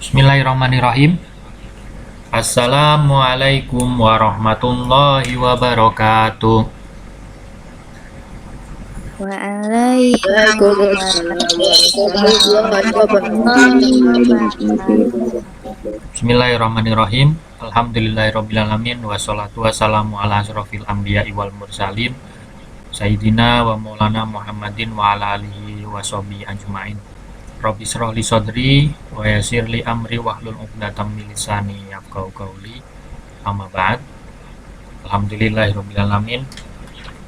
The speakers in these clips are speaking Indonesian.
Bismillahirrahmanirrahim. Assalamualaikum warahmatullahi wabarakatuh. Waalaikumsalam warahmatullahi wabarakatuh. Bismillahirrahmanirrahim. Alhamdulillahirrabbilalamin. Wassalatu wassalamu ala asrofil anbiya'i wal mursalin Sayyidina wa maulana Muhammadin wa ala alihi wa sahbihi ajma'in. Rabbi shrah li sadri wa yassir li amri wahlul 'uqdatam min lisani yafqahu qawli. Amma ba'd. Alhamdulillahirabbil.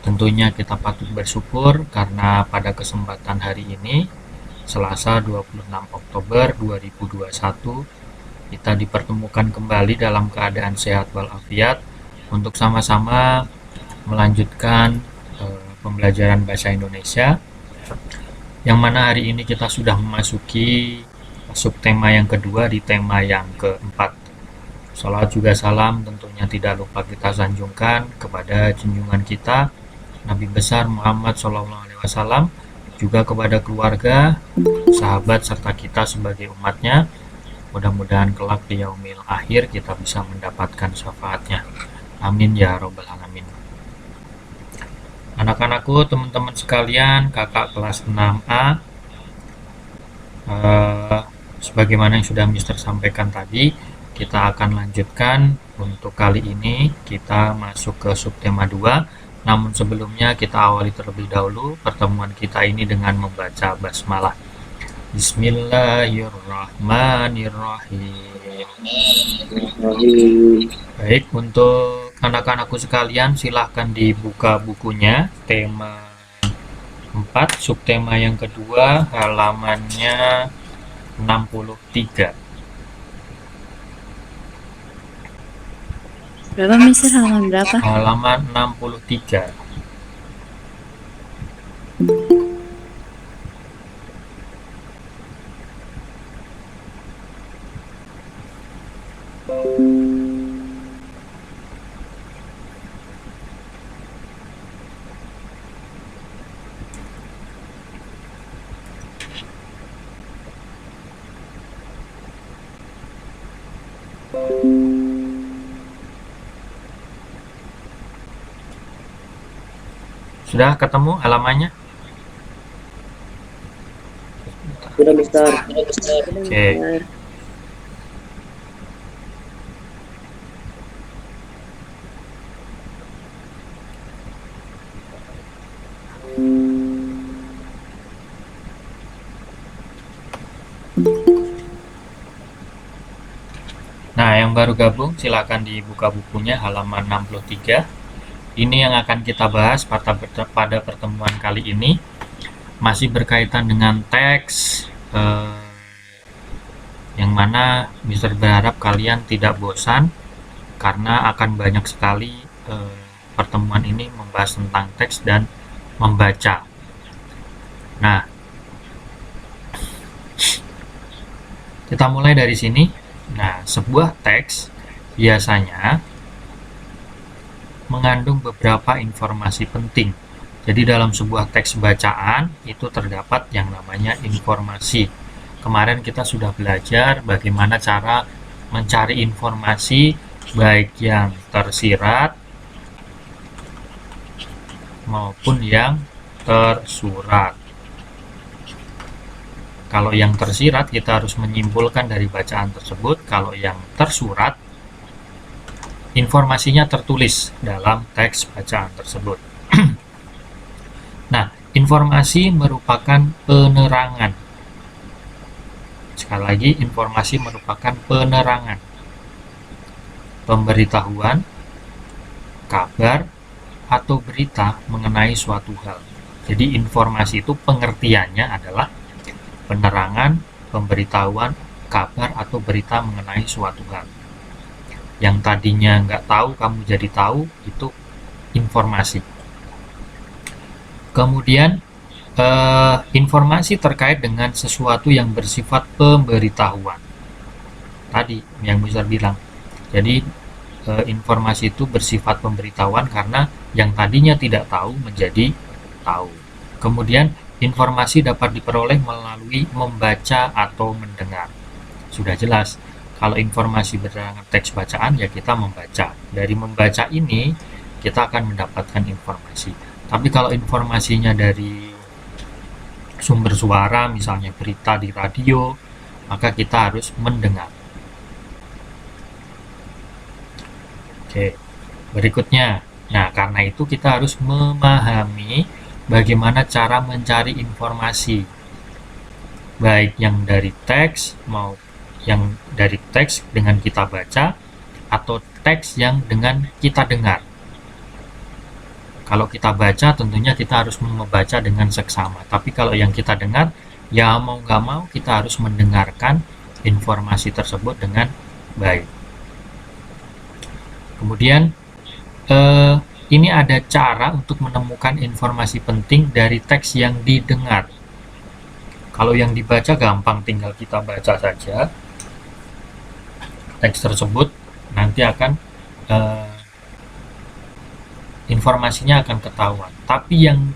Tentunya kita patut bersyukur karena pada kesempatan hari ini Selasa 26 Oktober 2021 kita dipertemukan kembali dalam keadaan sehat walafiat untuk sama-sama melanjutkan pembelajaran bahasa Indonesia, yang mana hari ini kita sudah memasuki subtema yang kedua di tema yang keempat. Salawat juga salam tentunya tidak lupa kita sanjungkan kepada junjungan kita Nabi besar Muhammad SAW, juga kepada keluarga, sahabat, serta kita sebagai umatnya. Mudah-mudahan kelak di yaumil akhir kita bisa mendapatkan syafaatnya. Amin ya robbal alamin. Anak-anakku, teman-teman sekalian, kakak kelas 6A, sebagaimana yang sudah Mister sampaikan tadi, kita akan lanjutkan. Untuk kali ini kita masuk ke subtema 2. Namun sebelumnya kita awali terlebih dahulu pertemuan kita ini dengan membaca basmalah. Bismillahirrahmanirrahim. Baik, untuk anak-anakku sekalian silahkan dibuka bukunya, tema 4, subtema yang kedua, halamannya 63. Berapa Mister, halaman berapa? Halaman 63. Sudah ketemu halamannya? Sudah, Mister. Oke. Nah, yang baru gabung silakan dibuka bukunya halaman 63. Ini yang akan kita bahas pada pertemuan kali ini, masih berkaitan dengan teks, yang mana Mister berharap kalian tidak bosan karena akan banyak sekali pertemuan ini membahas tentang teks dan membaca. Nah, kita mulai dari sini. Nah, sebuah teks biasanya mengandung beberapa informasi penting. Jadi dalam sebuah teks bacaan itu terdapat yang namanya informasi. Kemarin kita sudah belajar bagaimana cara mencari informasi baik yang tersirat maupun yang tersurat. Kalau yang tersirat kita harus menyimpulkan dari bacaan tersebut. Kalau yang tersurat, informasinya tertulis dalam teks bacaan tersebut. Nah, informasi merupakan penerangan. Sekali lagi, informasi merupakan penerangan, pemberitahuan, kabar, atau berita mengenai suatu hal. Jadi informasi itu pengertiannya adalah penerangan, pemberitahuan, kabar, atau berita mengenai suatu hal. Yang tadinya nggak tahu, kamu jadi tahu, itu informasi. Kemudian, informasi terkait dengan sesuatu yang bersifat pemberitahuan. Tadi yang bisa bilang. Jadi, informasi itu bersifat pemberitahuan karena yang tadinya tidak tahu menjadi tahu. Kemudian, informasi dapat diperoleh melalui membaca atau mendengar. sudah jelas. Kalau informasi berdasarkan teks bacaan, ya kita membaca. Dari membaca ini, kita akan mendapatkan informasi. Tapi kalau informasinya dari sumber suara, misalnya berita di radio, maka kita harus mendengar. Oke, berikutnya. Nah, karena itu kita harus memahami bagaimana cara mencari informasi. Baik yang dari teks maupun yang dari teks dengan kita baca atau teks yang dengan kita dengar. Kalau kita baca tentunya kita harus membaca dengan seksama, tapi kalau yang kita dengar, ya mau nggak mau kita harus mendengarkan informasi tersebut dengan baik. Kemudian ini ada cara untuk menemukan informasi penting dari teks yang didengar. Kalau yang dibaca gampang, tinggal kita baca saja teks tersebut, nanti akan informasinya akan ketahuan. Tapi yang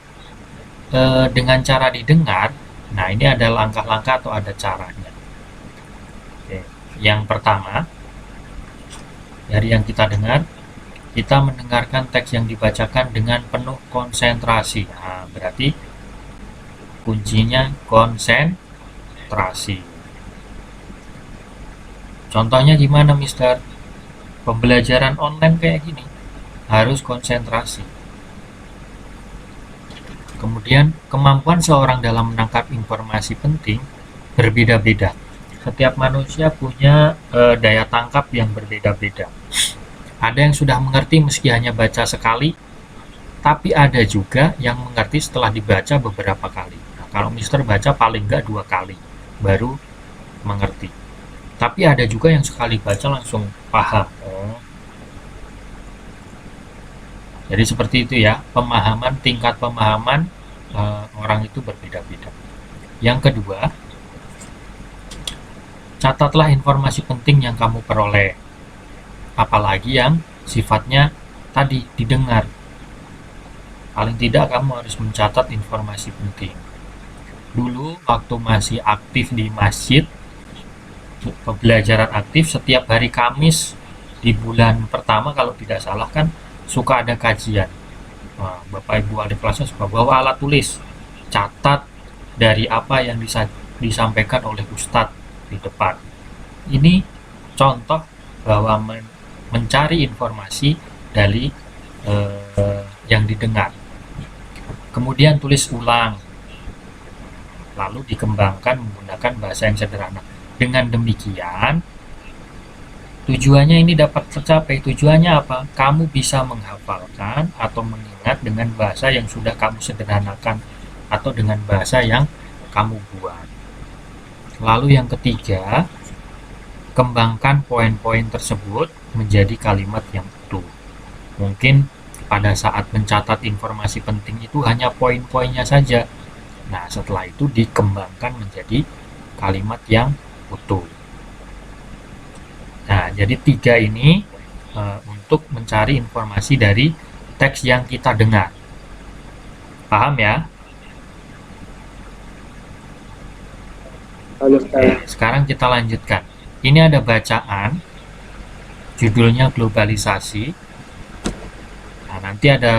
dengan cara didengar, nah ini ada langkah-langkah atau ada caranya. Oke. Yang pertama, dari yang kita dengar, kita mendengarkan teks yang dibacakan dengan penuh konsentrasi. Nah, berarti kuncinya konsentrasi. Contohnya gimana, Mister? Pembelajaran online kayak gini harus konsentrasi. Kemudian, kemampuan seorang dalam menangkap informasi penting berbeda-beda. Setiap manusia punya daya tangkap yang berbeda-beda. Ada yang sudah mengerti meski hanya baca sekali, tapi ada juga yang mengerti setelah dibaca beberapa kali. Nah, kalau Mister baca paling nggak 2 kali, baru mengerti. Tapi ada juga yang sekali baca langsung paham. Jadi seperti itu ya, tingkat pemahaman orang itu berbeda-beda. Yang kedua, catatlah informasi penting yang kamu peroleh. Apalagi yang sifatnya tadi didengar. Paling tidak kamu harus mencatat informasi penting. Dulu waktu masih aktif di masjid, pembelajaran aktif setiap hari Kamis di bulan pertama kalau tidak salah kan suka ada kajian. Nah, Bapak Ibu adik kelasnya suka bawa alat tulis, catat dari apa yang disampaikan oleh Ustadz di depan. Ini contoh bahwa mencari informasi dari yang didengar. Kemudian tulis ulang, lalu dikembangkan menggunakan bahasa yang sederhana. Dengan demikian, tujuannya ini dapat tercapai. Tujuannya apa? Kamu bisa menghafalkan atau mengingat dengan bahasa yang sudah kamu sederhanakan atau dengan bahasa yang kamu buat. Lalu yang ketiga, kembangkan poin-poin tersebut menjadi kalimat yang utuh. Mungkin pada saat mencatat informasi penting itu hanya poin-poinnya saja. Nah, setelah itu dikembangkan menjadi kalimat yang utuh. Nah, jadi 3 ini untuk mencari informasi dari teks yang kita dengar. Paham ya? Oke, sekarang kita lanjutkan. Ini ada bacaan, judulnya globalisasi. Nah, nanti ada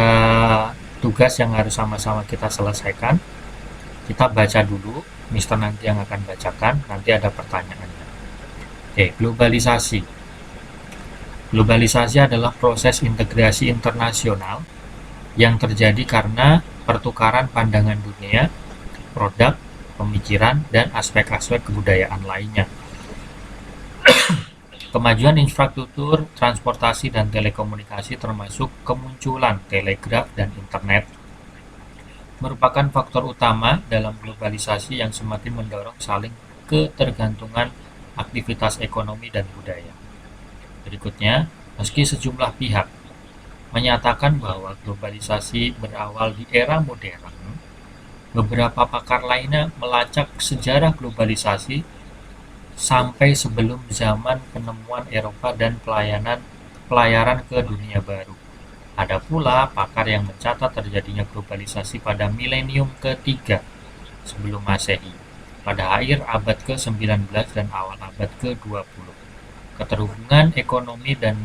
tugas yang harus sama-sama kita selesaikan. Kita baca dulu, Mister nanti yang akan bacakan, nanti ada pertanyaannya. Oke, globalisasi. Globalisasi adalah proses integrasi internasional yang terjadi karena pertukaran pandangan dunia, produk, pemikiran, dan aspek-aspek kebudayaan lainnya. Kemajuan infrastruktur, transportasi, dan telekomunikasi termasuk kemunculan telegraf dan internet merupakan faktor utama dalam globalisasi yang semakin mendorong saling ketergantungan aktivitas ekonomi dan budaya. Berikutnya, meski sejumlah pihak menyatakan bahwa globalisasi berawal di era modern, beberapa pakar lainnya melacak sejarah globalisasi sampai sebelum zaman penemuan Eropa dan pelayaran ke dunia baru. Ada pula pakar yang mencatat terjadinya globalisasi pada milenium ketiga sebelum Masehi. pada akhir abad ke-19 dan awal abad ke-20. Keterhubungan ekonomi dan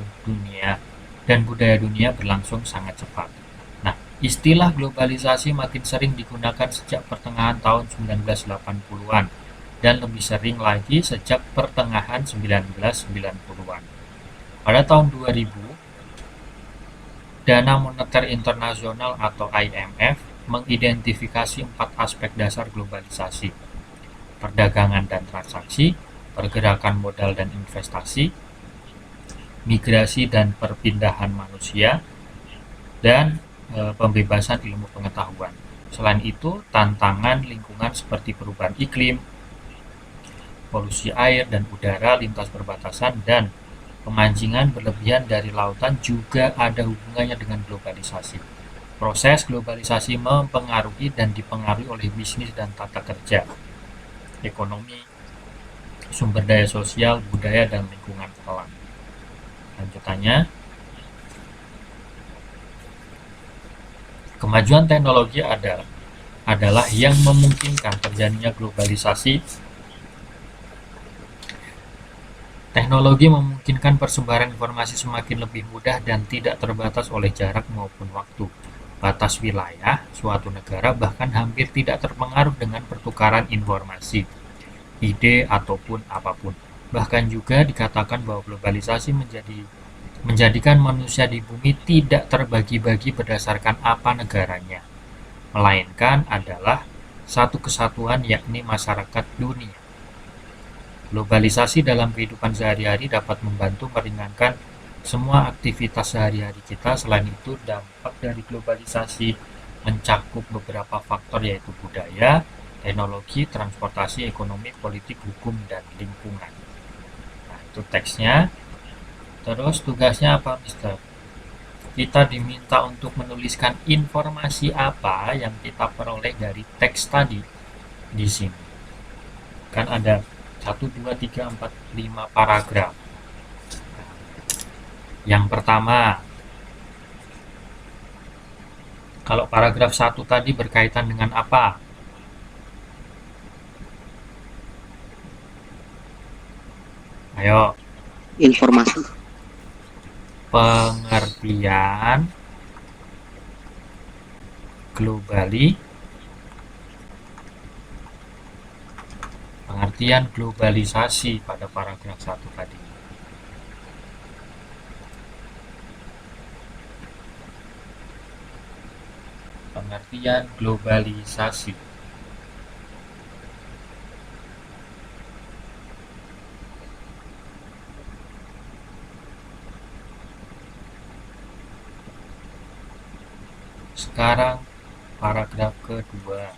budaya dunia berlangsung sangat cepat. Nah, istilah globalisasi makin sering digunakan sejak pertengahan tahun 1980-an dan lebih sering lagi sejak pertengahan 1990-an. Pada tahun 2000, Dana Moneter Internasional atau IMF mengidentifikasi 4 aspek dasar globalisasi: perdagangan dan transaksi, pergerakan modal dan investasi, migrasi dan perpindahan manusia, dan pembebasan ilmu pengetahuan. Selain itu, tantangan lingkungan seperti perubahan iklim, polusi air dan udara lintas perbatasan, dan pemancingan berlebihan dari lautan juga ada hubungannya dengan globalisasi. Proses globalisasi mempengaruhi dan dipengaruhi oleh bisnis dan tata kerja, ekonomi, sumber daya sosial, budaya, dan lingkungan alam. Lanjutannya, kemajuan teknologi adalah yang memungkinkan terjadinya globalisasi. Teknologi memungkinkan persebaran informasi semakin lebih mudah dan tidak terbatas oleh jarak maupun waktu. Batas wilayah suatu negara bahkan hampir tidak terpengaruh dengan pertukaran informasi, ide, ataupun apapun. Bahkan juga dikatakan bahwa globalisasi menjadikan manusia di bumi tidak terbagi-bagi berdasarkan apa negaranya, melainkan adalah satu kesatuan, yakni masyarakat dunia. Globalisasi dalam kehidupan sehari-hari dapat membantu meringankan semua aktivitas sehari-hari kita. Selain itu, dampak dari globalisasi mencakup beberapa faktor, yaitu budaya, teknologi, transportasi, ekonomi, politik, hukum, dan lingkungan. Nah, itu teksnya. Terus tugasnya apa, Mister? Kita diminta untuk menuliskan informasi apa yang kita peroleh dari teks tadi di sini. Kan ada 1, 2, 3, 4, 5 paragraf. Yang pertama, kalau paragraf 1 tadi berkaitan dengan apa? Ayo. Informasi. Pengertian globalisasi pada paragraf 1 tadi. Pengertian globalisasi. Sekarang paragraf kedua.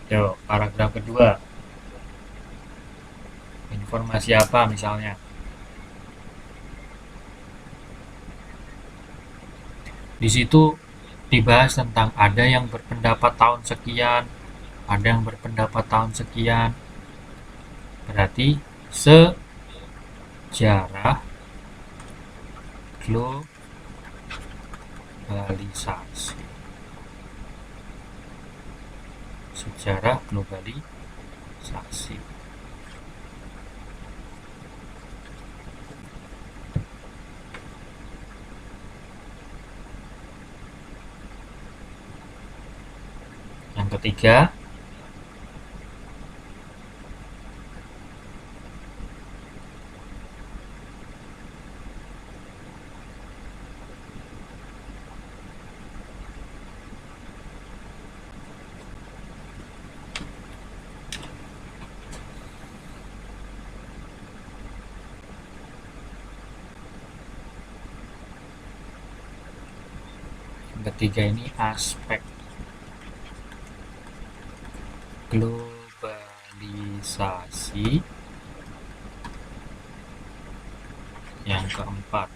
Yo, paragraf kedua. Informasi apa misalnya? Di situ dibahas tentang ada yang berpendapat tahun sekian, ada yang berpendapat tahun sekian. Berarti sejarah globalisasi. Sejarah globalisasi. Yang ketiga, ini aspek globalisasi. Yang keempat,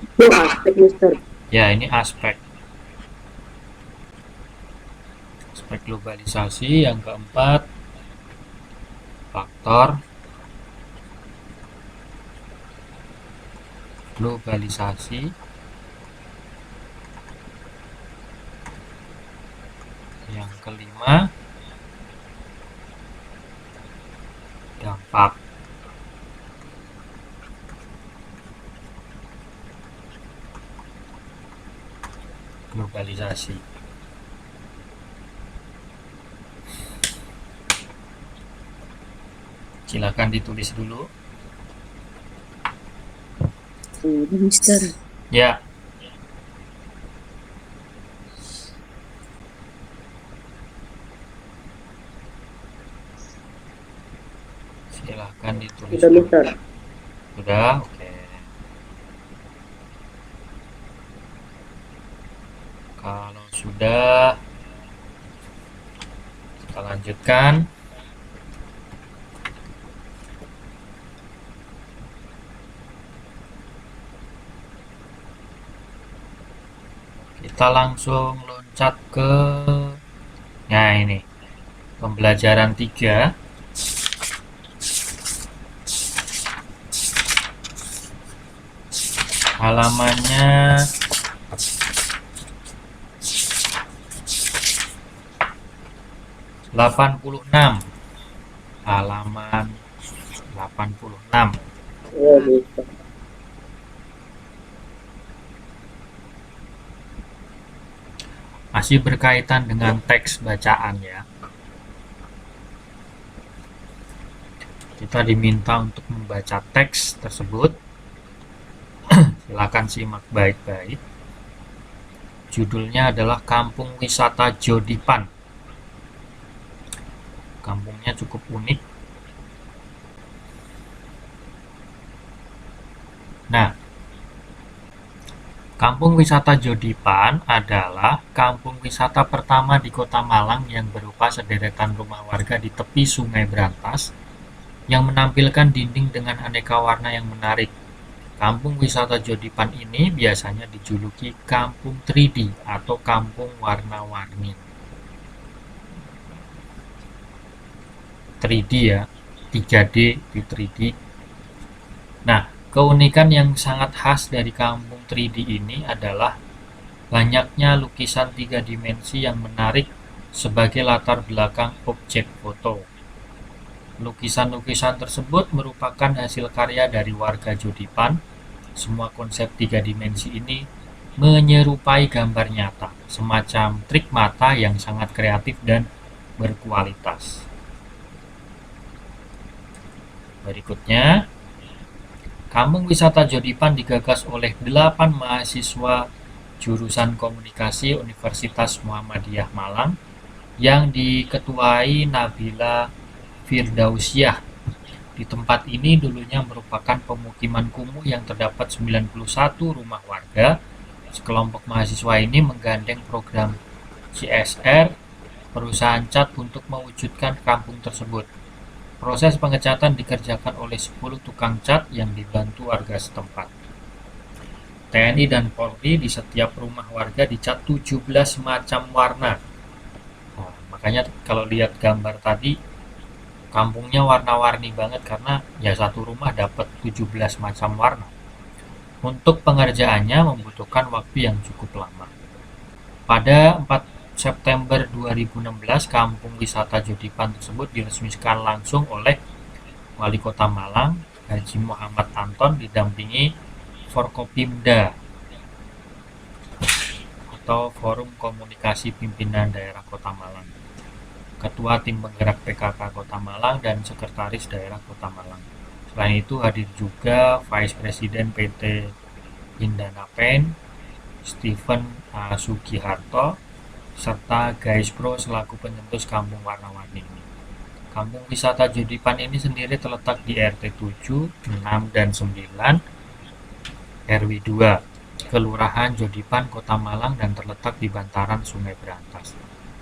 Itu aspek, Mister. ya ini aspek globalisasi. Yang keempat, faktor globalisasi. Yang kelima, dampak. Globalisasi. Silakan ditulis dulu. Udah, Mister. Ya. Silakan ditulis Sudah, dulu. Mister. Sudah, oke. Kalau sudah, kita lanjutkan. Kita langsung loncat ke ini pembelajaran 3. Halamannya 86. Halaman 86. Ya, Mister. Masih berkaitan dengan teks bacaan ya. Kita diminta untuk membaca teks tersebut. Silakan simak baik-baik. Judulnya adalah Kampung Wisata Jodipan. Kampungnya cukup unik. Nah, Kampung Wisata Jodipan adalah kampung wisata pertama di Kota Malang yang berupa sederetan rumah warga di tepi Sungai Brantas yang menampilkan dinding dengan aneka warna yang menarik. Kampung wisata Jodipan ini biasanya dijuluki Kampung 3D atau Kampung Warna-Warni. 3D ya, 3D di 3D. Nah, keunikan yang sangat khas dari kampung 3D ini adalah banyaknya lukisan 3 dimensi yang menarik sebagai latar belakang objek foto. Lukisan-lukisan tersebut merupakan hasil karya dari warga Jodipan. Semua konsep 3 dimensi ini menyerupai gambar nyata, semacam trik mata yang sangat kreatif dan berkualitas. Berikutnya, Kampung Wisata Jodipan digagas oleh 8 mahasiswa jurusan Komunikasi Universitas Muhammadiyah Malang yang diketuai Nabila Firdausyah. Di tempat ini dulunya merupakan pemukiman kumuh yang terdapat 91 rumah warga. Sekelompok mahasiswa ini menggandeng program CSR perusahaan cat untuk mewujudkan kampung tersebut. Proses pengecatan dikerjakan oleh 10 tukang cat yang dibantu warga setempat. TNI dan Polri di setiap rumah warga dicat 17 macam warna. Nah, makanya kalau lihat gambar tadi, kampungnya warna-warni banget karena ya satu rumah dapat 17 macam warna. Untuk pengerjaannya membutuhkan waktu yang cukup lama. Pada 4 September 2016, Kampung Wisata Jodipan tersebut diresmikan langsung oleh Wali Kota Malang, Haji Muhammad Anton, didampingi Forkopimda atau Forum Komunikasi Pimpinan Daerah Kota Malang, Ketua Tim Penggerak PKK Kota Malang, dan Sekretaris Daerah Kota Malang. Selain itu hadir juga Vice Presiden PT Indanapen, Stephen Sugiharto, serta Guys Pro selaku pencetus kampung warna-warni ini. Kampung wisata Jodipan ini sendiri terletak di RT 7, 6, dan 9 RW 2, Kelurahan Jodipan, Kota Malang, dan terletak di bantaran Sungai Brantas.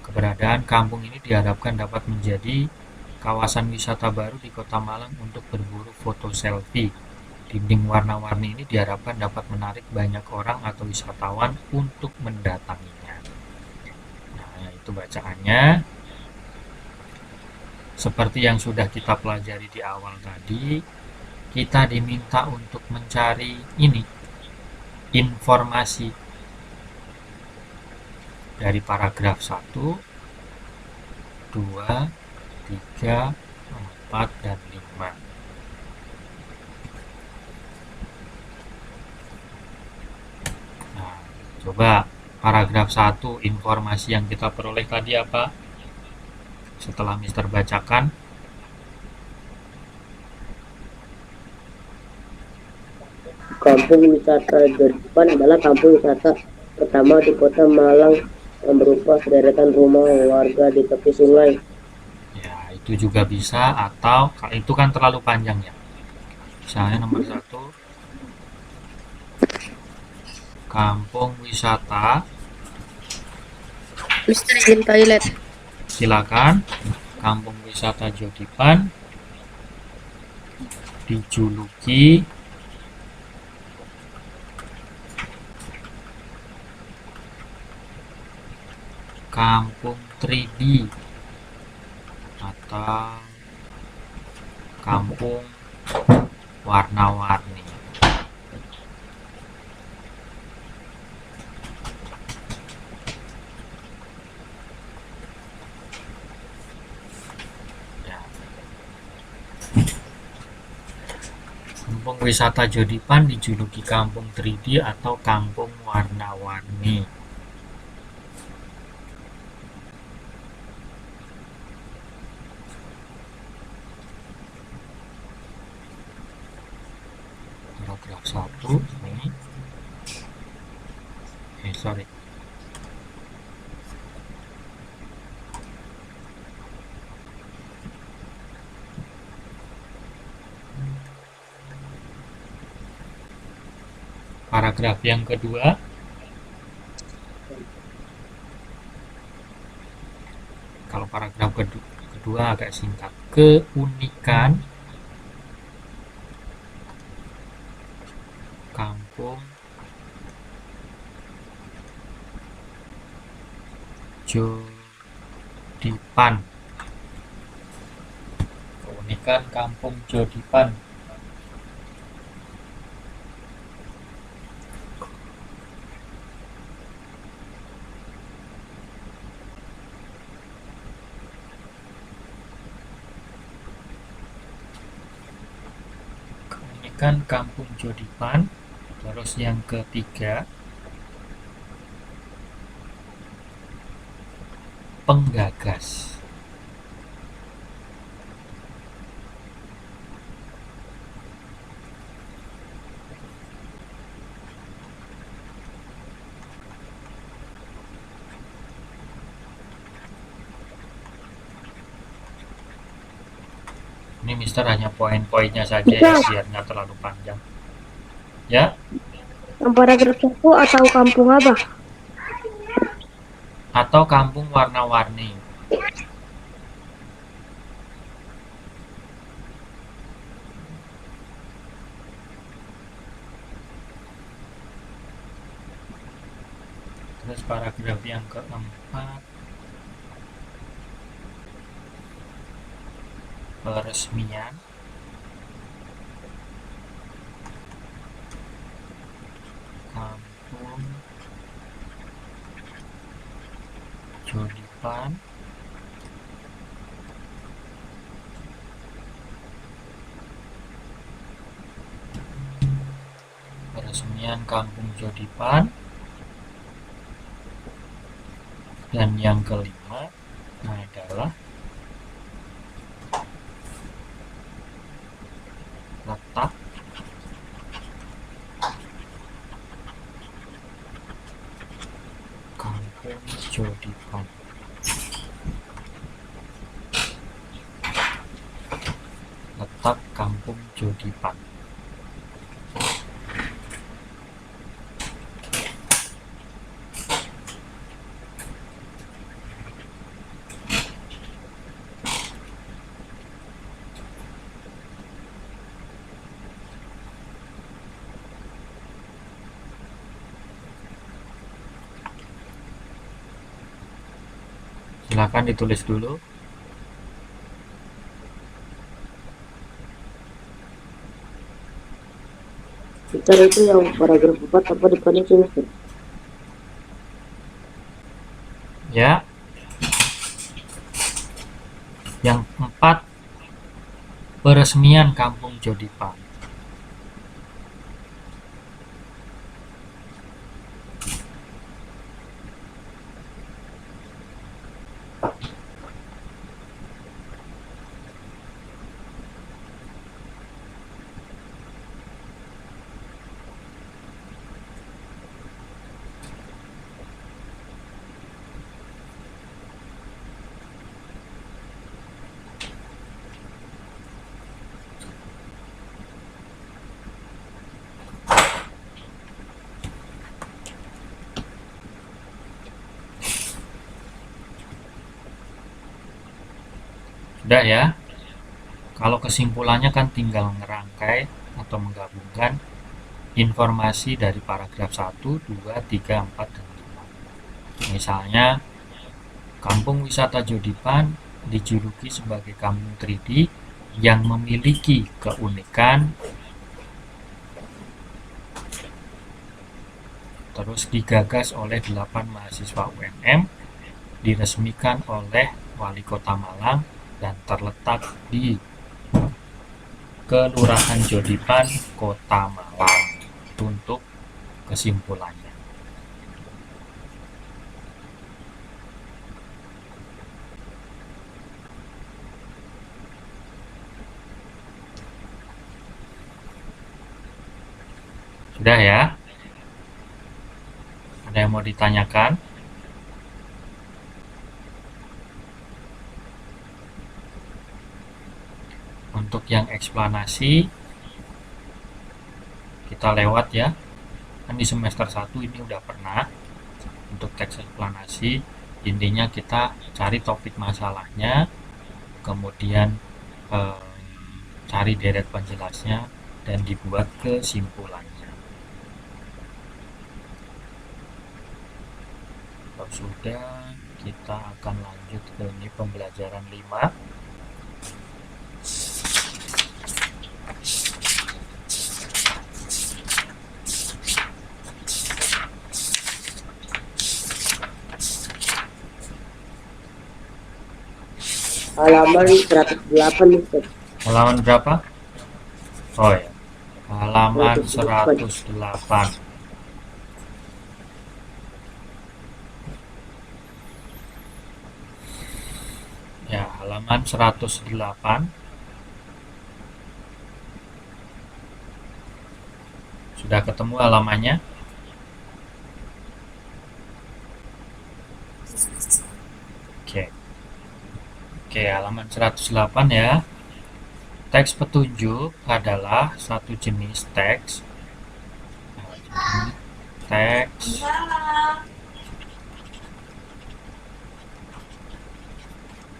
Keberadaan kampung ini diharapkan dapat menjadi kawasan wisata baru di Kota Malang untuk berburu foto selfie. Dinding warna-warni ini diharapkan dapat menarik banyak orang atau wisatawan untuk mendatanginya. Itu bacaannya. Seperti yang sudah kita pelajari di awal tadi, kita diminta untuk mencari informasi dari paragraf 1 2, 3, 4, dan 5. Nah, coba paragraf 1, informasi yang kita peroleh tadi apa? Setelah Mister bacakan, Kampung wisata Jodipan adalah kampung wisata pertama di kota Malang yang berupa sederetan rumah warga di tepi sungai. ya itu juga bisa, atau itu kan terlalu panjang ya. Misalnya nomor 1, kampung wisata, Mister izin toilet. silakan. Kampung wisata Jodipan dijuluki kampung 3D atau kampung warna-warni. Ya. Kampung wisata Jodipan dijuluki kampung 3D atau kampung warna-warni. Paragraf 1 ini. Sorry. Paragraf yang kedua, kalau paragraf kedua agak singkat. Keunikan kampung Jodipan. Keunikan kampung Jodipan. Keunikan kampung Jodipan. Terus yang ketiga, penggagas. Ini Mister hanya poin-poinnya saja ya, biar nggak terlalu panjang. Ya, Yang paragraf 1 atau kampung apa? atau kampung warna-warni. Terus paragraf yang keempat, peresmian kampung Jodipan dan yang kelima adalah letak kampung Jodipan. Letak kampung Jodipan. Silakan ditulis dulu. Mister itu yang paragraf 4 apa depannya sih Mister? Ya, Yang keempat, peresmian Kampung Jodipan. Sudah ya. Kalau kesimpulannya kan tinggal ngerangkai atau menggabungkan informasi dari paragraf 1, 2, 3, 4, dan 5. Misalnya, Kampung Wisata Jodipan dijuluki sebagai kampung 3D yang memiliki keunikan, terus digagas oleh 8 mahasiswa UNM, diresmikan oleh Wali Kota Malang, dan terletak di Kelurahan Jodipan, Kota Malang. Untuk kesimpulannya. Sudah ya? Ada yang mau ditanyakan? Untuk yang eksplanasi kita lewat ya. Kan di semester 1 ini udah pernah. Untuk teks eksplanasi intinya kita cari topik masalahnya, kemudian cari deret penjelasnya, dan dibuat kesimpulannya. Kalau sudah, kita akan lanjut ke ini pembelajaran 5. Halaman 108 nih, Ustaz. Halaman berapa? Oh ya, halaman 108. Ya, halaman 108. Sudah ketemu halamannya? Oke, halaman 108 ya. Teks petunjuk adalah satu jenis teks. Teks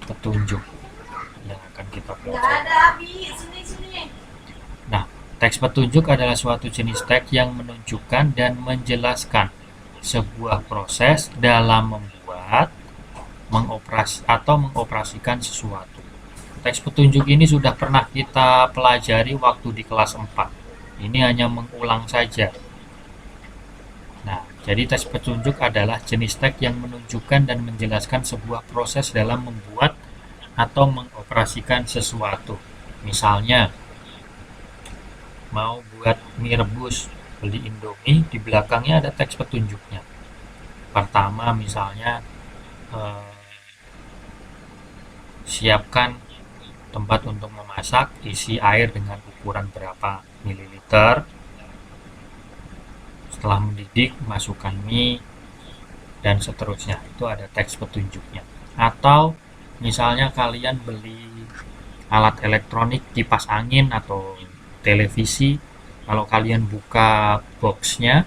petunjuk yang akan kita pelajari. Nah, teks petunjuk adalah suatu jenis teks yang menunjukkan dan menjelaskan sebuah proses dalam membuat, mengoperasikan sesuatu. Teks petunjuk ini sudah pernah kita pelajari waktu di kelas 4. Ini hanya mengulang saja. Nah, jadi teks petunjuk adalah jenis teks yang menunjukkan dan menjelaskan sebuah proses dalam membuat atau mengoperasikan sesuatu. Misalnya, mau buat mie rebus, beli Indomie, di belakangnya ada teks petunjuknya. Pertama, misalnya, siapkan tempat untuk memasak, isi air dengan ukuran berapa mililiter. Setelah mendidih, masukkan mie, dan seterusnya. Itu ada teks petunjuknya. Atau misalnya kalian beli alat elektronik, kipas angin atau televisi, kalau kalian buka boxnya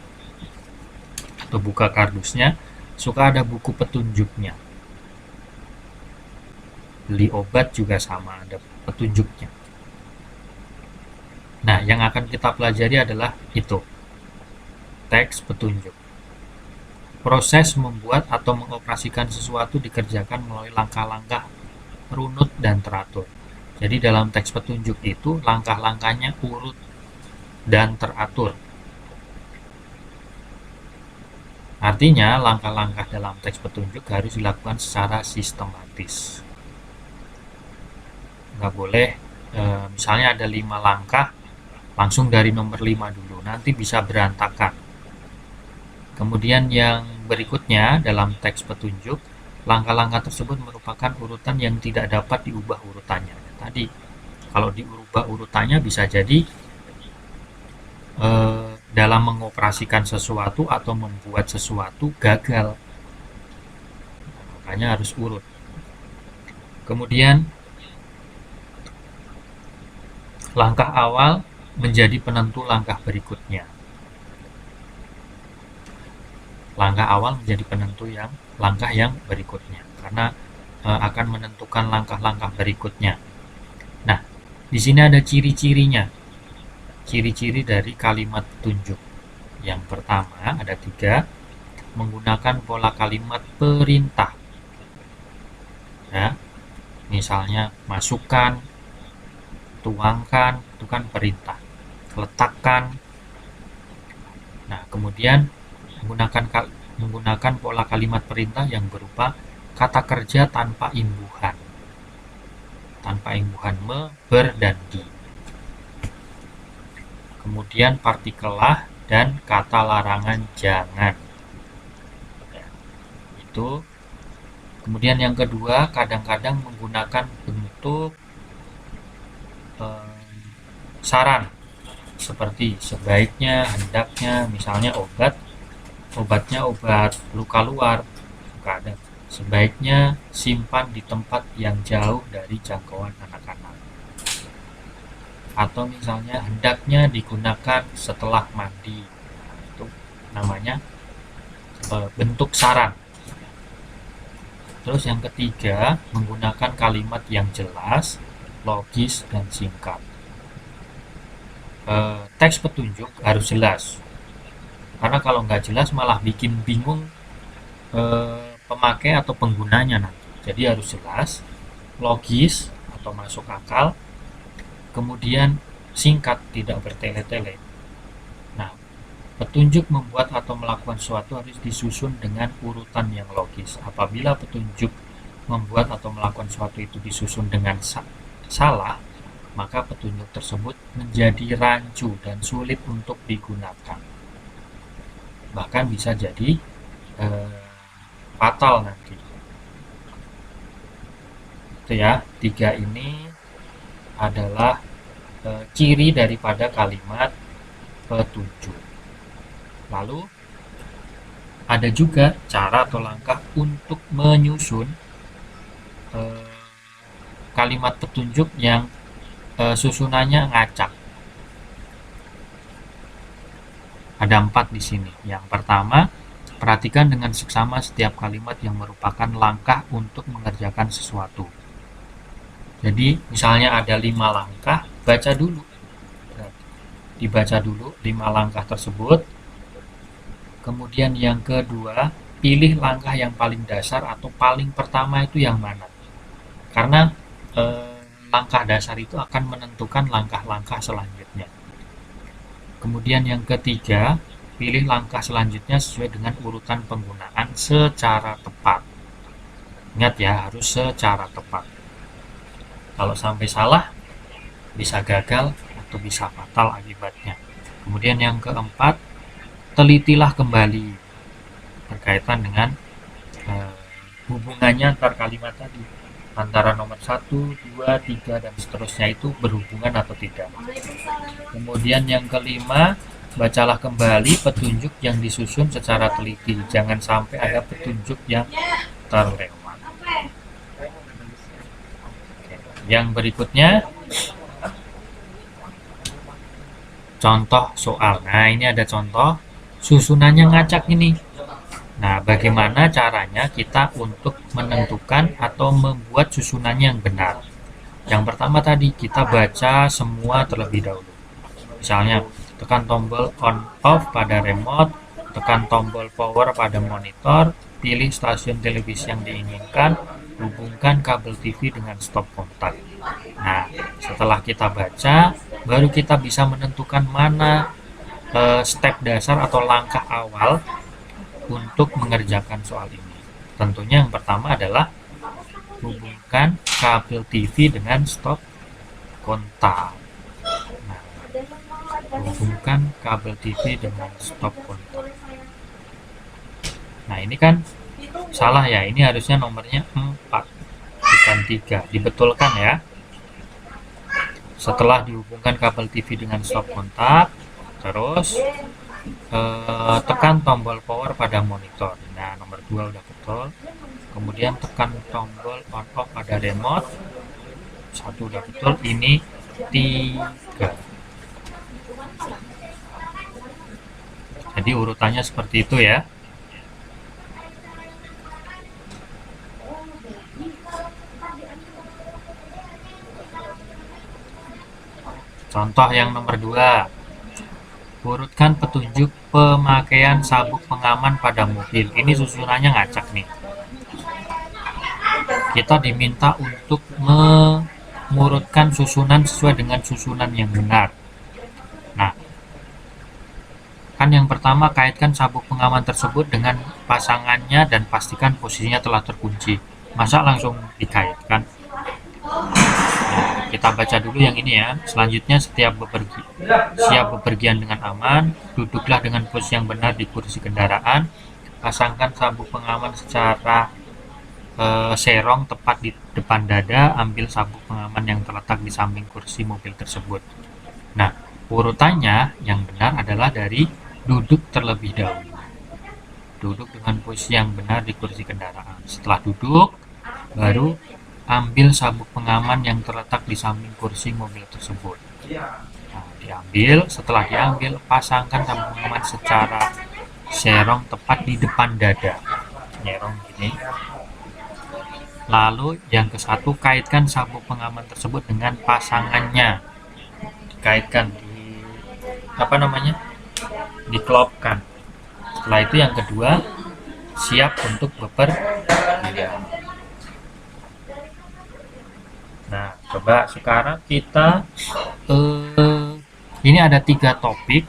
atau buka kardusnya, suka ada buku petunjuknya. Beli obat juga sama, ada petunjuknya. Nah, yang akan kita pelajari adalah itu, teks petunjuk. Proses membuat atau mengoperasikan sesuatu dikerjakan melalui langkah-langkah runut dan teratur. Jadi dalam teks petunjuk itu langkah-langkahnya urut dan teratur. Artinya langkah-langkah dalam teks petunjuk harus dilakukan secara sistematis. nggak boleh misalnya ada 5 langkah, langsung dari nomor 5 dulu, nanti bisa berantakan. Kemudian yang berikutnya dalam teks petunjuk, langkah-langkah tersebut merupakan urutan yang tidak dapat diubah urutannya. Tadi, kalau diubah urutannya bisa jadi dalam mengoperasikan sesuatu atau membuat sesuatu gagal. Makanya harus urut. Kemudian, langkah awal menjadi penentu langkah berikutnya. Langkah awal menjadi penentu langkah yang berikutnya, karena akan menentukan langkah-langkah berikutnya. Nah, di sini ada ciri-cirinya, ciri-ciri dari kalimat petunjuk. Yang pertama ada 3, menggunakan pola kalimat perintah. Ya, misalnya masukkan, tuangkan, itu kan perintah. Letakkan. Nah, kemudian menggunakan pola kalimat perintah yang berupa kata kerja tanpa imbuhan. Tanpa imbuhan me, ber, dan di. Kemudian partikel lah dan kata larangan jangan. Ya, itu. Kemudian yang kedua, kadang-kadang menggunakan bentuk saran. Seperti sebaiknya, hendaknya, misalnya obatnya obat luka luar, ada sebaiknya simpan di tempat yang jauh dari jangkauan anak-anak, atau misalnya hendaknya digunakan setelah mandi. Itu namanya bentuk saran. Terus yang ketiga, menggunakan kalimat yang jelas, logis, dan singkat. Teks petunjuk harus jelas, karena kalau nggak jelas malah bikin bingung pemakai atau penggunanya nanti. Jadi harus jelas, logis atau masuk akal, kemudian singkat, tidak bertele-tele. Nah, petunjuk membuat atau melakukan sesuatu harus disusun dengan urutan yang logis. Apabila petunjuk membuat atau melakukan sesuatu itu disusun dengan salah, maka petunjuk tersebut menjadi rancu dan sulit untuk digunakan. Bahkan bisa jadi fatal nanti. Itu ya, 3 ini adalah ciri daripada kalimat petunjuk. Lalu ada juga cara atau langkah untuk menyusun kalimat petunjuk yang susunannya ngacak. Ada 4 di sini. Yang pertama, perhatikan dengan seksama setiap kalimat yang merupakan langkah untuk mengerjakan sesuatu. Jadi, misalnya ada 5 langkah, baca dulu. Dibaca dulu 5 langkah tersebut. Kemudian yang kedua, pilih langkah yang paling dasar atau paling pertama itu yang mana. Karena langkah dasar itu akan menentukan langkah-langkah selanjutnya. Kemudian yang ketiga, pilih langkah selanjutnya sesuai dengan urutan penggunaan secara tepat. Ingat ya, harus secara tepat. Kalau sampai salah, bisa gagal atau bisa fatal akibatnya. Kemudian yang keempat, telitilah kembali berkaitan dengan hubungannya antar kalimat tadi. Antara nomor 1, 2, 3, dan seterusnya itu berhubungan atau tidak. Kemudian yang kelima, bacalah kembali petunjuk yang disusun secara teliti. Jangan sampai ada petunjuk yang terlewat. Yang berikutnya, contoh soal. Nah, ini ada contoh, susunannya ngacak ini. Nah, bagaimana caranya kita untuk menentukan atau membuat susunannya yang benar? Yang pertama tadi, kita baca semua terlebih dahulu. Misalnya, tekan tombol on off pada remote, tekan tombol power pada monitor, pilih stasiun televisi yang diinginkan, hubungkan kabel TV dengan stop kontak. Nah, setelah kita baca, baru kita bisa menentukan mana step dasar atau langkah awal untuk mengerjakan soal ini. Tentunya yang pertama adalah hubungkan kabel TV dengan stop kontak. Nah, hubungkan kabel TV dengan stop kontak. Nah, ini kan salah ya, ini harusnya nomornya 4 bukan 3. Dibetulkan ya. Setelah dihubungkan kabel TV dengan stop kontak, terus tekan tombol power pada monitor. Nah, nomor 2 udah betul. Kemudian tekan tombol on off pada remote. 1 udah betul. Ini 3. Jadi urutannya seperti itu ya. Contoh yang nomor 2. Urutkan petunjuk pemakaian sabuk pengaman pada mobil. Ini susunannya ngacak nih. Kita diminta untuk mengurutkan susunan sesuai dengan susunan yang benar. Nah, kan yang pertama kaitkan sabuk pengaman tersebut dengan pasangannya dan pastikan posisinya telah terkunci. Masa langsung dikaitkan? Kita baca dulu yang ini ya. Selanjutnya, siap bepergian dengan aman, duduklah dengan posisi yang benar di kursi kendaraan, pasangkan sabuk pengaman secara serong tepat di depan dada, ambil sabuk pengaman yang terletak di samping kursi mobil tersebut. Nah, urutannya yang benar adalah dari duduk terlebih dahulu. Duduk dengan posisi yang benar di kursi kendaraan. Setelah duduk, baru ambil sabuk pengaman yang terletak di samping kursi mobil tersebut. Nah, diambil. Setelah diambil, pasangkan sabuk pengaman secara serong tepat di depan dada. Nyerong gini. Lalu yang ke-1, kaitkan sabuk pengaman tersebut dengan pasangannya. Dikaitkan dikelopkan. Setelah itu yang kedua, siap untuk bepergian. Nah, coba sekarang kita ini ada 3 topik.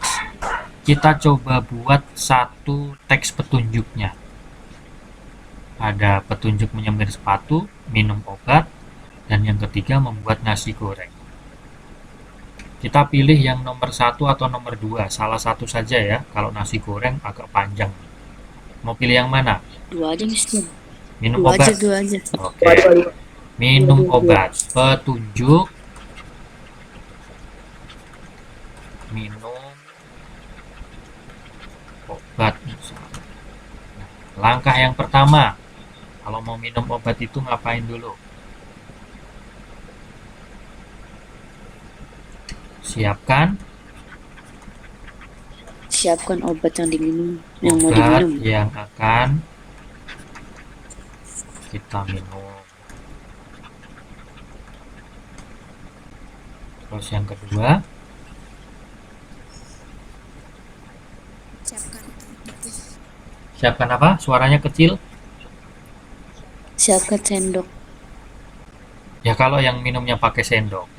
Kita coba buat satu teks petunjuknya. Ada petunjuk menyemir sepatu, minum obat, dan yang ketiga membuat nasi goreng. Kita pilih yang nomor 1 atau nomor 2, salah satu saja ya. Kalau nasi goreng agak panjang. Mau pilih yang mana? 2 aja mesti. Minum 2 obat. aja, 2 aja. Oke. Minum obat. Petunjuk minum obat. Langkah yang pertama, kalau mau minum obat itu ngapain dulu? Siapkan obat yang diminum, yang mau obat diminum. yang akan kita minum. Terus yang kedua, siapkan apa? Suaranya kecil. Siapkan sendok. Ya kalau yang minumnya pakai sendok.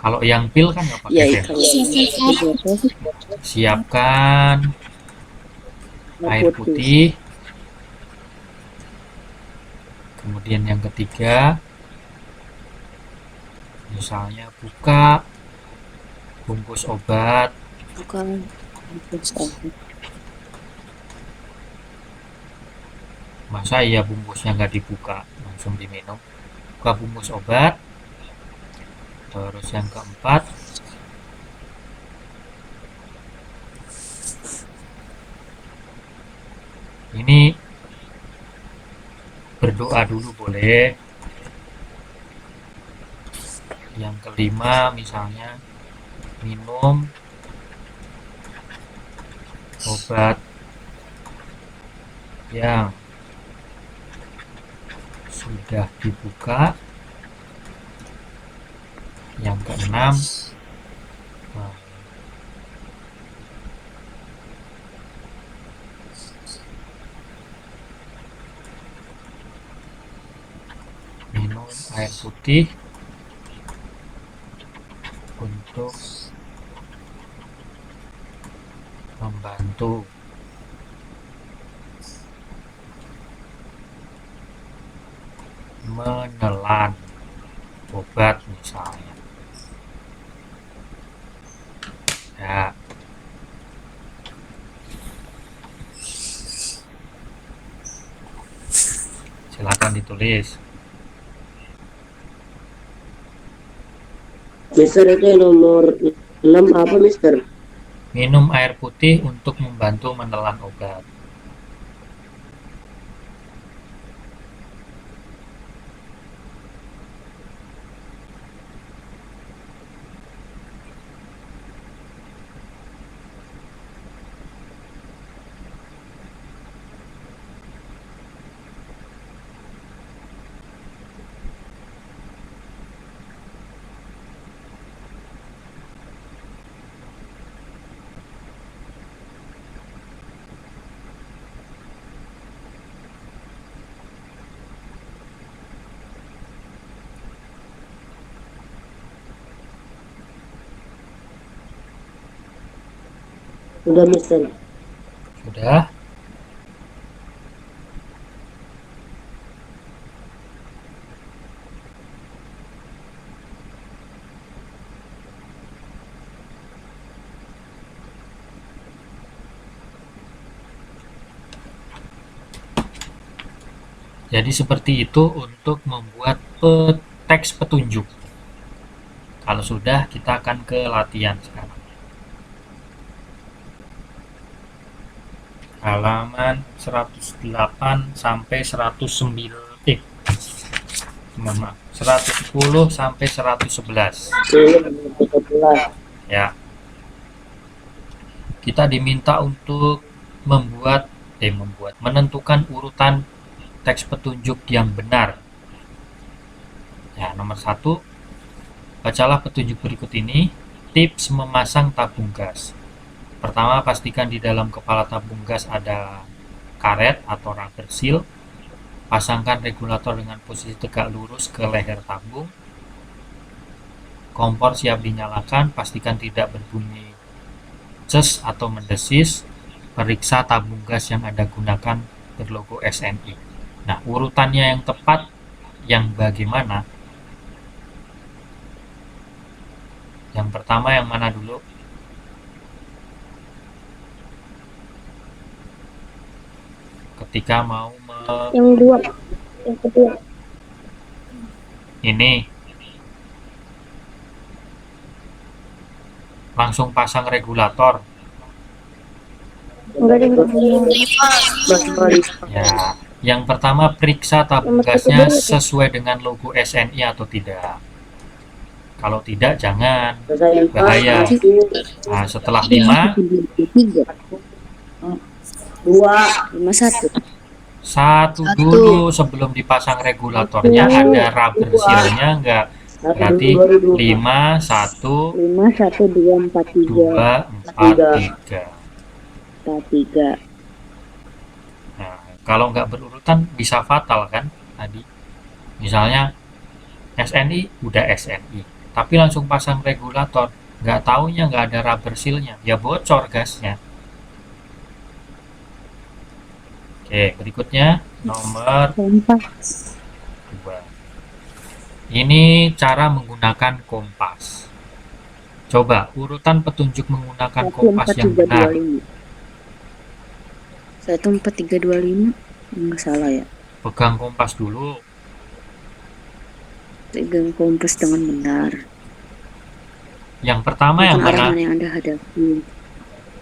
Kalau yang pil kan nggak pakai Ya, sendok. itu. Siapkan air putih. Kemudian yang ketiga, misalnya buka bungkus obat. Bukan bungkus obat. Masa iya bungkusnya nggak dibuka, langsung diminum? Buka bungkus obat. Terus yang keempat, ini berdoa dulu boleh. Yang kelima misalnya minum obat yang sudah dibuka. Yang keenam, minum air putih untuk membantu menelan obat misalnya. Ya, silakan ditulis. Mister, itu yang nomor 6 apa, Mister? Minum air putih untuk membantu menelan obat. Sudah, Mister. Sudah? Jadi seperti itu untuk membuat teks petunjuk. Kalau sudah, kita akan ke latihan sekarang. Halaman 108 sampai 109. Mohon maaf, 110 sampai 111. Ya. Kita diminta untuk menentukan urutan teks petunjuk yang benar. Ya, nomor 1, bacalah petunjuk berikut ini. Tips memasang tabung gas. Pertama, pastikan di dalam kepala tabung gas ada karet atau rubber seal. Pasangkan regulator dengan posisi tegak lurus ke leher tabung. Kompor siap dinyalakan, pastikan tidak berbunyi ces atau mendesis. Periksa tabung gas yang Anda gunakan berlogo SNI. Nah, urutannya yang tepat yang bagaimana? Yang pertama yang mana dulu? Ketika mau Yang kedua. ini langsung pasang regulator. Enggak ada yang kedua. Ya, yang pertama periksa tabung gasnya sesuai dengan logo SNI atau tidak. Kalau tidak, jangan, bahaya. Nah, setelah 5, 1 dulu sebelum dipasang regulatornya ada rubber seal-nya enggak? Berarti 5, 1, 2, 4, 3. 3. Nah, kalau nggak berurutan bisa fatal kan tadi. Misalnya SNI udah SNI, tapi langsung pasang regulator, nggak taunya nggak ada rubber seal-nya, ya bocor gasnya. Oke, berikutnya nomor 2. Ini cara menggunakan kompas. Coba urutan petunjuk menggunakan kompas yang benar. 1, 4, 3, 2, 5. Nggak salah ya. Pegang kompas dulu. Pegang kompas dengan benar. Yang pertama yang Bukan arah mana? mana yang Anda hadapi.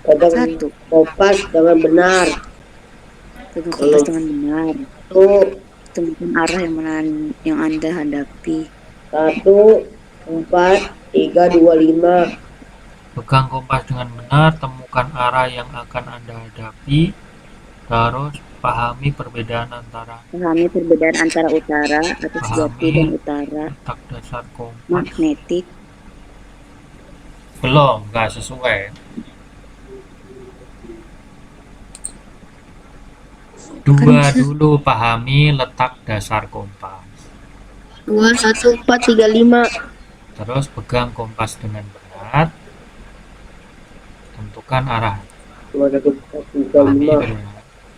Pegang 1. kompas dengan benar. Pegang kompas dengan benar. 1, Temukan arah yang mana yang Anda hadapi. 1, 4, 3, 2, 5. Pegang kompas dengan benar, temukan arah yang akan Anda hadapi. Terus pahami perbedaan antara utara atau sejati dan utara, letak dasar kompas. magnetik. Belum, nggak sesuai. 2 dulu, pahami letak dasar kompas. 2, 1, 4, 3, 5. Terus pegang kompas dengan benar, tentukan arah. 2, 1, 4, 3, Pahami 5.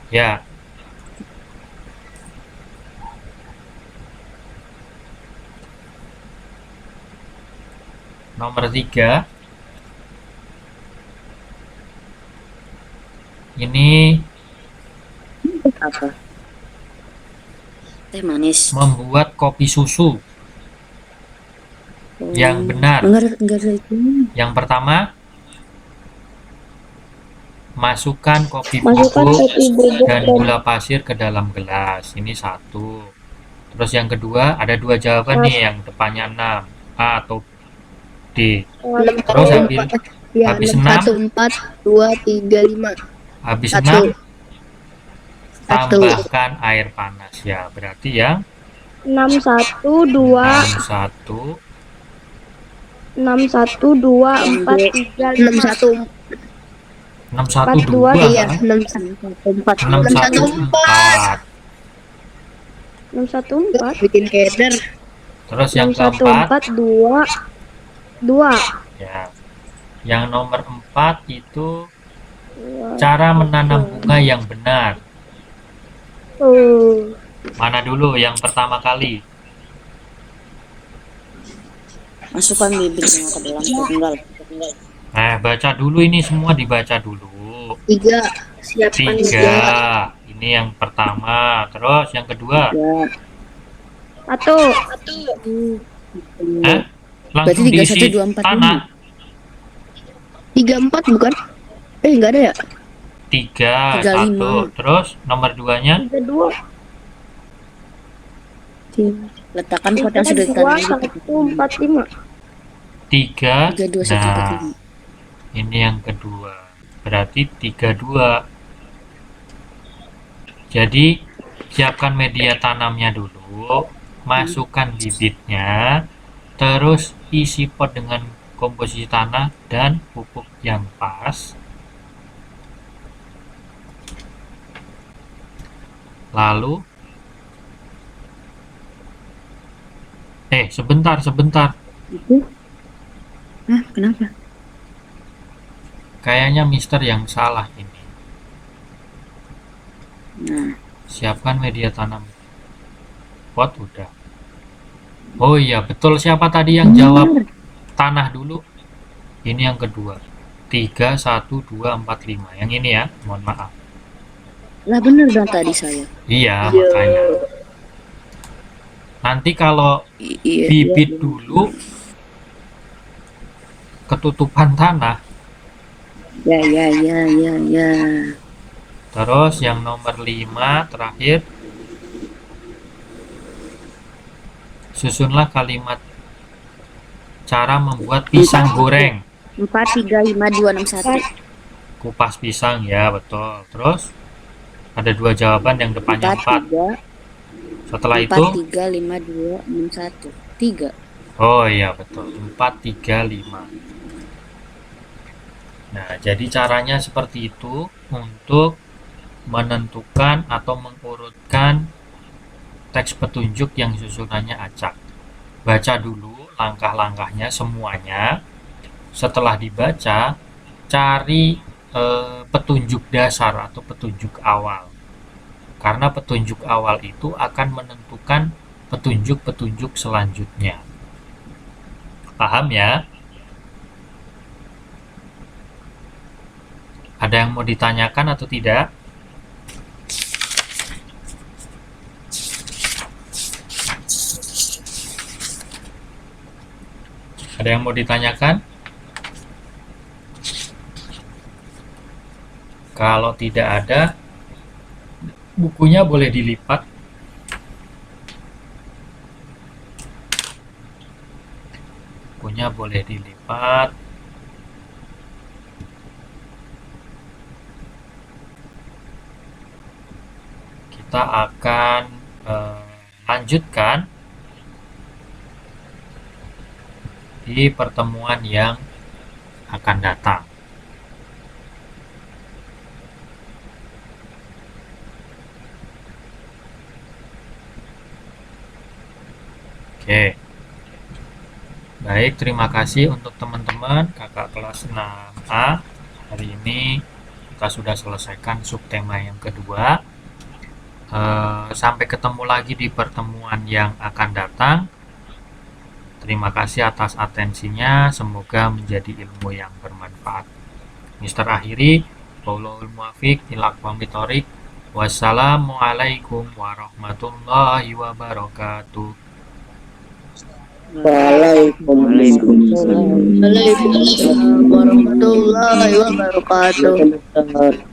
ya. Nomor 3, ini Apa? Teh manis. membuat kopi susu yang benar. Enggak ada itu. Yang pertama, masukkan kopi Masukkan bubuk kopi bubuk dan dan gula pasir ke dalam gelas. Ini 1. Terus yang kedua, ada 2 jawaban nih, yang depannya 6, A atau D. 6 Terus satu habis, empat ya habis 6 6, 1 4 2 3 5 habis 1 6 1 tambahkan air panas ya. Berarti yang 6 1 2 61 6 1 2 4 3 6 1 4 2 612 iya 6 Empat. 614. 6 1 4 bikin keder Terus yang 6 1 keempat 4 2 2 ya. Yang nomor 4 itu cara menanam bunga yang benar. Mana dulu yang pertama kali? Masukkan bibitnya ke dalam tunggal. Baca dulu, ini semua dibaca dulu. 3 siapkan 3. Ini yang pertama. Terus yang kedua? 1 Langsung Berarti 3, diisi 1, 2, 4, tanah. 3 4 bukan enggak ada ya 3 3, 1. 5. Terus nomor 2-nya 3 2 Letakkan pot yang 2 sudah ditanam. 1 4 5 3. 3, 2, 1, 4, Nah, 5. ini yang kedua. Berarti 32. Jadi siapkan media tanamnya dulu, masukkan bibitnya, terus isi pot dengan komposisi tanah dan pupuk yang pas. Lalu sebentar. Hah, kenapa? Kayaknya Mister yang salah ini. Nah, Siapkan media tanam. Pot udah. Oh iya, betul. Siapa tadi yang jawab tanah dulu? Ini yang kedua. 3 1 2 4 5. Yang ini ya, mohon maaf. lah bener dong tadi saya. Iya, makanya. Nanti kalau Iya. bibit dulu ketutupan tanah. Ya. Terus yang nomor 5 terakhir, susunlah kalimat cara membuat pisang goreng. 4, 3, 5, 2, 6, 1. Kupas pisang ya, betul. Terus ada 2 jawaban yang depannya 4. 4, 3, Setelah 4, itu 3, 5, 2, 6, 1. 3. oh iya betul, 4 3 5. Nah, jadi caranya seperti itu untuk menentukan atau mengurutkan teks petunjuk yang susunannya acak. Baca dulu langkah-langkahnya semuanya. Setelah dibaca, cari petunjuk dasar atau petunjuk awal. Karena petunjuk awal itu akan menentukan petunjuk-petunjuk selanjutnya. Paham ya? Ada yang mau ditanyakan atau tidak? Ada yang mau ditanyakan? Kalau tidak ada, bukunya boleh dilipat. Bukunya boleh dilipat. Kita akan lanjutkan di pertemuan yang akan datang. Oke. Baik, terima kasih untuk teman-teman kakak kelas 6A. Hari ini kita sudah selesaikan subtema yang kedua. Sampai ketemu lagi di pertemuan yang akan datang. Terima kasih atas atensinya, semoga menjadi ilmu yang bermanfaat. Mister akhiri, wallahul muwaffiq ila aqwamit thoriq. Wassalamualaikum warahmatullahi wabarakatuh. Waalaikumsalam. Waalaikumsalam warahmatullahi wabarakatuh. Waalaikumsalam.